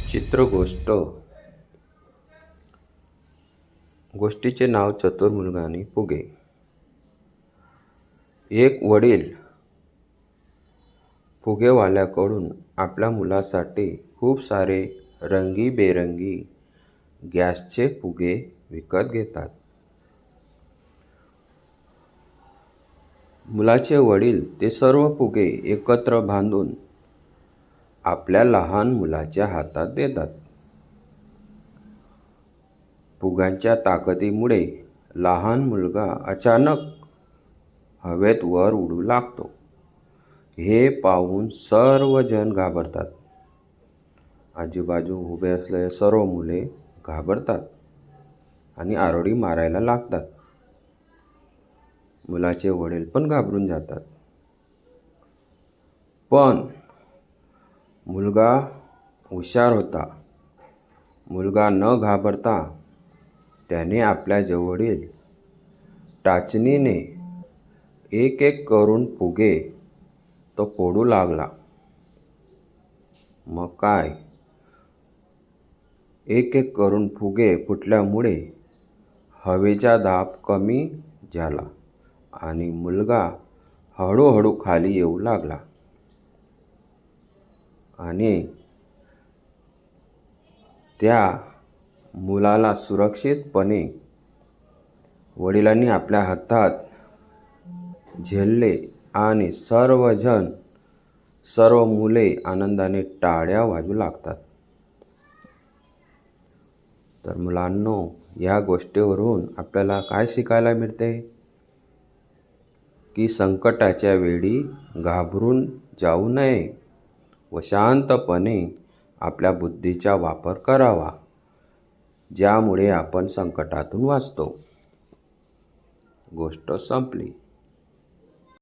चित्रगोष्ट. गोष्टीचे नाव चतुर मुलगा आणि फुगे. एक वडील फुगेवाल्याकडून आपल्या मुलासाठी खूप सारे रंगीबेरंगी गॅसचे फुगे विकत घेतात. मुलाचे वडील ते सर्व फुगे एकत्र बांधून आपल्या लहान मुलाच्या हातात देतात. फुग्यांच्या ताकदीमुळे लहान मुलगा अचानक हवेत वर उडू लागतो. हे पाहून सर्वजण घाबरतात. आजूबाजू उभे असलेले सर्व मुले घाबरतात आणि आरोळी मारायला लागतात. मुलाचे वडील पण घाबरून जातात. पण मुलगा हुशार होता. मुलगा न घाबरता त्याने आपल्या जवळील टाचणीने एक एक करून फुगे तो फोडू लागला. मग काय, एक एक करून फुगे फुटल्यामुळे हवेचा दाब कमी झाला आणि मुलगा हळूहळू खाली येऊ लागला. आणि त्या मुलाला सुरक्षितपणे वडिलांनी आपल्या हातात झेलले आणि सर्व मुले आनंदाने टाळ्या वाजवू लागतात. तर मुलांनो, या गोष्टीवरून आपल्याला काय शिकायला मिळते? की संकटाच्या वेळी घाबरून जाऊ नये व शांतपणे आपल्या बुद्धीचा वापर करावा, ज्यामुळे आपण संकटातून वाचतो. गोष्ट संपली.